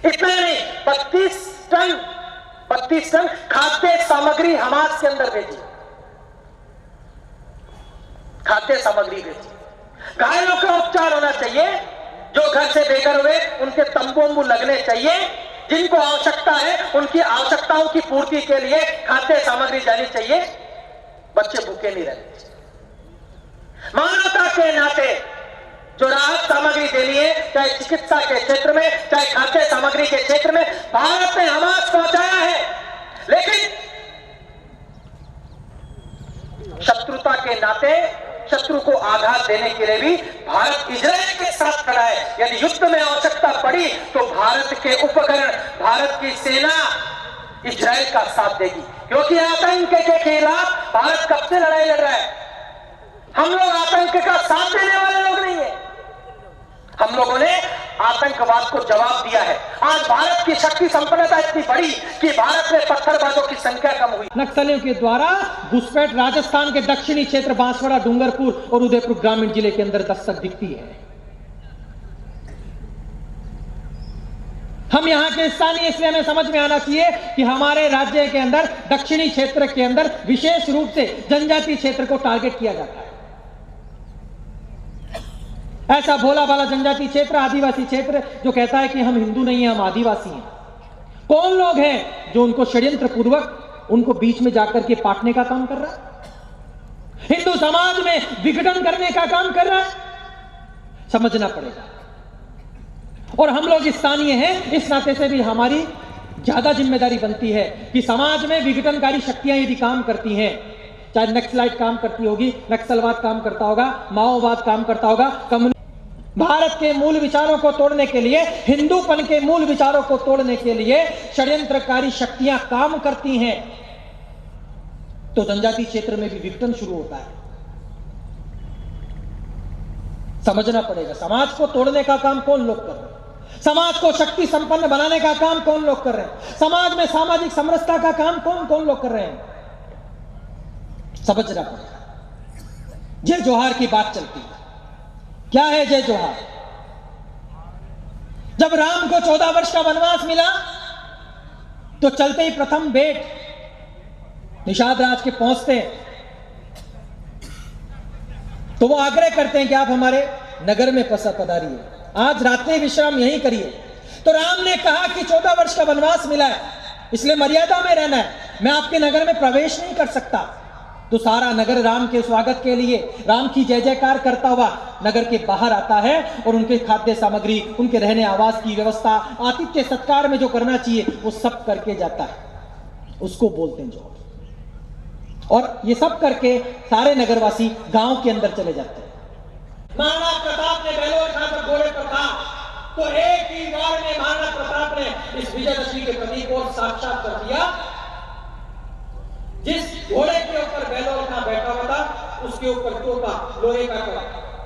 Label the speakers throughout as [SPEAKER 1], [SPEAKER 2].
[SPEAKER 1] इतना नहीं, 32 टन खाद्य सामग्री हमास के अंदर भेजी, खाद्य सामग्री भेजी। घायलों का उपचार होना चाहिए, जो घर से बेघर हुए उनके तंबू लगने चाहिए, जिनको आवश्यकता है उनकी आवश्यकताओं की पूर्ति के लिए खाद्य सामग्री जानी चाहिए, बच्चे भूखे नहीं रहने। मानवता के नाते जो राहत सामग्री देनी है, चाहे चिकित्सा के क्षेत्र में, चाहे खाद्य सामग्री के क्षेत्र में, भारत ने हमास पहुंचाया है। लेकिन शत्रुता के नाते शत्रु को आघात देने के लिए भी भारत इजराइल के साथ खड़ा है। यदि युद्ध में आवश्यकता पड़ी तो भारत के उपकरण, भारत की सेना इजराइल का साथ देगी, क्योंकि आतंक के खिलाफ भारत कब से लड़ाई लड़ रहा है। हम लोग आतंक का साथ देने वाले लोग नहीं है, हम लोगों ने आतंकवाद को जवाब दिया है। आज भारत की शक्ति संपन्नता इतनी बड़ी कि भारत में पत्थरबाजों की संख्या कम हुई।
[SPEAKER 2] नक्सलियों के द्वारा घुसपैठ राजस्थान के दक्षिणी क्षेत्र बांसवाड़ा, डूंगरपुर और उदयपुर ग्रामीण जिले के अंदर दस्तक दिखती है। हम यहां के स्थानीय, इसलिए हमें समझ में आना चाहिए कि हमारे राज्य के अंदर दक्षिणी क्षेत्र के अंदर विशेष रूप से जनजातीय क्षेत्र को टारगेट किया जाता है। ऐसा भोला भाला जनजातीय क्षेत्र, आदिवासी क्षेत्र जो कहता है कि हम हिंदू नहीं हैं, हम आदिवासी हैं। कौन लोग हैं जो उनको षड्यंत्र पूर्वक उनको बीच में जाकर के पाटने का काम कर रहा है, हिंदू समाज में विघटन करने का काम कर रहा है? समझना पड़ेगा। और हम लोग स्थानीय हैं, इस नाते से भी हमारी ज्यादा जिम्मेदारी बनती है कि समाज में विघटनकारी शक्तियां यदि काम करती हैं, चाहे नक्सलाइट काम करती होगी, नक्सलवाद काम करता होगा, माओवाद काम करता होगा, भारत के मूल विचारों को तोड़ने के लिए, हिंदूपन के मूल विचारों को तोड़ने के लिए षड्यंत्रकारी शक्तियां काम करती हैं, तो जनजातीय क्षेत्र में भी विघटन शुरू होता है। समझना पड़ेगा, समाज को तोड़ने का काम कौन लोग कर रहे हैं, समाज को शक्ति संपन्न बनाने का काम कौन लोग कर रहे हैं, समाज में सामाजिक समरसता का काम कौन कौन लोग कर रहे हैं, समझना पड़ेगा। जय जोहार की बात चलती है। क्या है जय जोहार? जब राम को 14 वर्ष का वनवास मिला तो चलते ही प्रथम बेट निषाद राज के पहुंचते हैं तो वो आग्रह करते हैं कि आप हमारे नगर में पधारिए, आज रात्रि विश्राम यहीं करिए। तो राम ने कहा कि 14 वर्ष का वनवास मिला है, इसलिए मर्यादा में रहना है, मैं आपके नगर में प्रवेश नहीं कर सकता। तो सारा नगर राम के स्वागत के लिए, राम की जय जयकार करता हुआ नगर के बाहर आता है और उनके खाद्य सामग्री, उनके रहने आवास की व्यवस्था, आतिथ्य सत्कार में जो करना चाहिए वो सब करके जाता है, उसको बोलते हैं जोहर। और ये सब करके सारे नगरवासी गांव के अंदर चले जाते हैं। महाराणा प्रताप ने बेलोर खां जब घोड़े पर था तो एक ही बार में महाराणा प्रताप ने इस विजयदशमी के प्रतीक को साक्षात कर दिया। जिस घोड़े के ऊपर बेलोर खां बैठा हुआ था उसके ऊपर टोपा लोहे का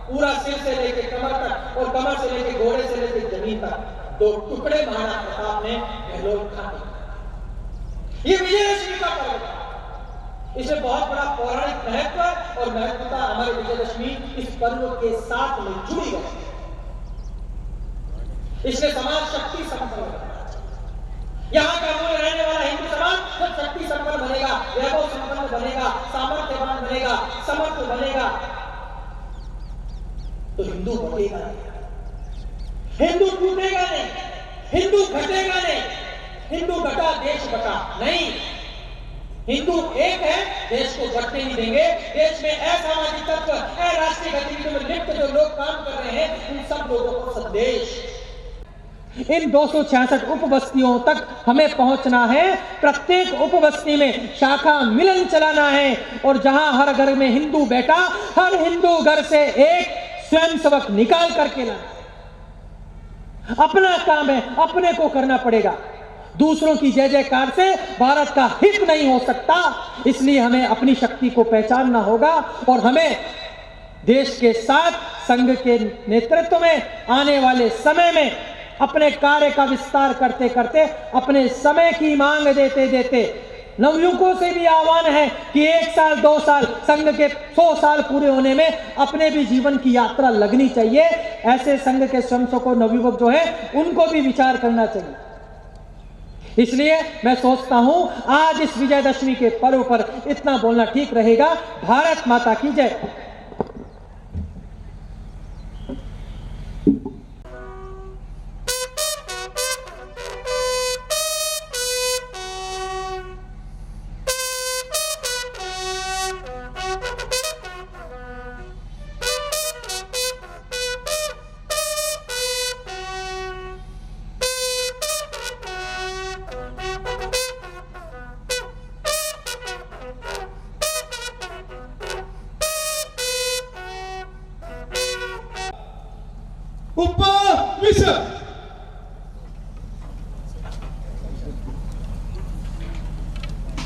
[SPEAKER 2] पूरा सिर से लेकर कमर तक और कमर से लेकर घोड़े से लेकर जमीन तक 2 टुकड़े महाराणा प्रताप ने बेलोर खां। ये विजयदशमी का पर्व था, इसमें बहुत बड़ा पौराणिक महत्व और महत्वता हमारे विजयदशमी इस पर्व के साथ में जुड़ी है। इसलिए समाज शक्ति संपन्न है। यहाँ का मूल रहने वाला हिंदू समाज जब शक्ति संपन्न बनेगा, वैभव संपन्न बनेगा, सामर्थ्यवान बनेगा, समर्थ बनेगा, तो हिंदू बटेगा नहीं, हिंदू टूटेगा नहीं, हिंदू घटेगा नहीं। हिंदू घटा देश बटा नहीं, हिंदू एक है, देश को घटने नहीं देंगे। देश में असामाजिक तत्व, अराष्ट्रीय गतिविधियों में लिप्त जो लोग काम कर रहे हैं, उन सब लोगों को संदेश, इन 266 उपबस्तियों तक हमें पहुंचना है। प्रत्येक उपबस्ती में शाखा मिलन चलाना है और जहां हर घर में हिंदू बैठा, हर हिंदू घर से एक स्वयंसेवक निकाल करके लाना। अपना काम है, अपने को करना पड़ेगा। दूसरों की जय जयकार से भारत का हित नहीं हो सकता, इसलिए हमें अपनी शक्ति को पहचानना होगा और हमें देश के साथ संघ के नेतृत्व में आने वाले समय में अपने कार्य का विस्तार करते करते, अपने समय की मांग देते देते नवयुवकों से भी आह्वान है कि 1 साल 2 साल संघ के 100 साल पूरे होने में अपने भी जीवन की यात्रा लगनी चाहिए। ऐसे संघ के स्वयंसेवकों नवयुवक जो है उनको भी विचार करना चाहिए। इसलिए मैं सोचता हूं आज इस विजयदशमी के पर्व पर इतना बोलना ठीक रहेगा। भारत माता की जय।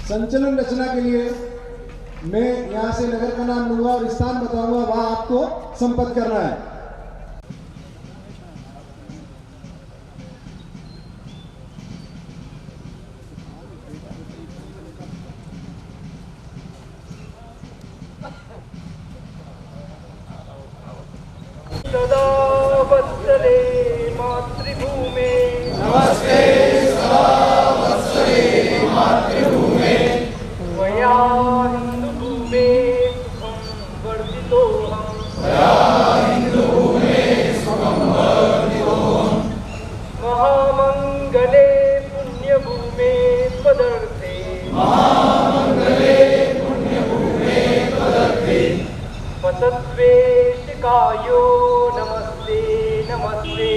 [SPEAKER 3] संचलन रचना के लिए मैं यहां से नगर का नाम लूंगा और स्थान बताऊंगा, वहां आपको संपर्क करना है।
[SPEAKER 4] सदा वत्सले मातृभूमे
[SPEAKER 5] नमस्ते सदा वत्सले मातृभूमे
[SPEAKER 4] त्वया हिन्दुभूमे सुखं वर्धितोऽहम्
[SPEAKER 5] त्वया हिन्दुभूमे सुखं वर्धितोऽहम्
[SPEAKER 4] महामङ्गले पुण्यभूमे त्वदर्थे
[SPEAKER 5] महामङ्गले पुण्यभूमे त्वदर्थे
[SPEAKER 4] पतद्वेषकायो नमस्ते नमस्ते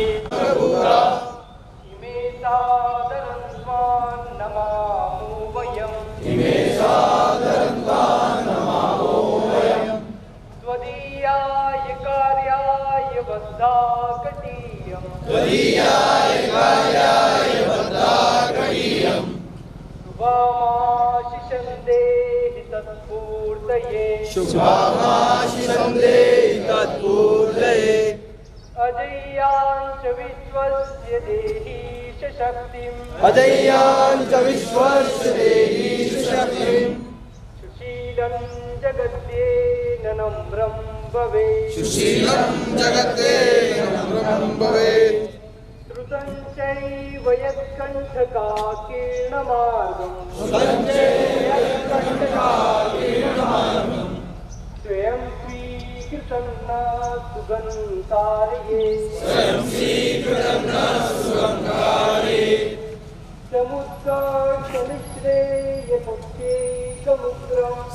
[SPEAKER 4] इमे सादरं स्वान् नमामो वयम्
[SPEAKER 5] इमे सादरन्तान् नमामो वयम्
[SPEAKER 4] त्वदीयाय कार्याय बद्धाकटीयम्
[SPEAKER 5] त्वदीयाय कार्याय बद्धाकटीयम्
[SPEAKER 4] शुभामाशिषं देहि तत्पूर्तये
[SPEAKER 5] शुभामाशिषं देहि तत्पूर्तये
[SPEAKER 4] अजय्याञ्च विश्वस्य देहि शक्तिम्
[SPEAKER 5] अजय्यान् च विश्वस्य देहि शक्तिम्
[SPEAKER 4] सुशीलं जगत्येन नम्रं भवेत्
[SPEAKER 5] सुशीलं जगते नम्रं भवेत्
[SPEAKER 4] श्रुतं चैव यत्कण्ठकाकीर्णमार्गम् स्वयं स्वीकृतं न सुगन्तारये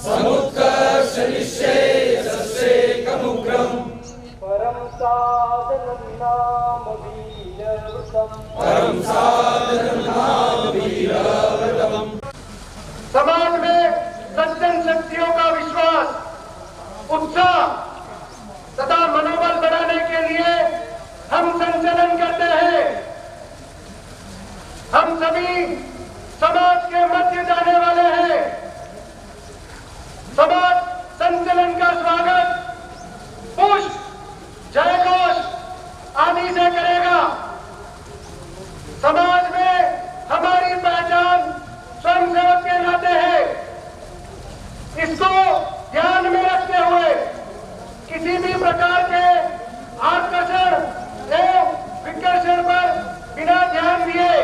[SPEAKER 5] समुत्कर्षनिश्रेयसस्येकमुग्रम्
[SPEAKER 4] परं साधनं नाम वीरव्रतम्
[SPEAKER 5] परं साधनं नाम वीरव्रतम्।
[SPEAKER 4] समाज में सज्जन शक्तियों का विश्वास, उत्साह तथा मनोबल बढ़ाने के लिए हम संचलन करते हैं। हम सभी समाज के मध्य जाने वाले हैं। समाज संचलन का स्वागत पुष्प, जयघोष आदि से करेगा। समाज में हमारी पहचान स्वयंसेवक के नाते है। इसको ध्यान में रखते हुए किसी भी प्रकार के आकर्षण एवं विकर्षण पर बिना ध्यान दिए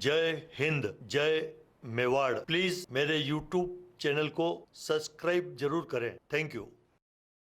[SPEAKER 6] जय हिंद, जय मेवाड़। प्लीज मेरे YouTube चैनल को सब्सक्राइब जरूर करें। Thank you.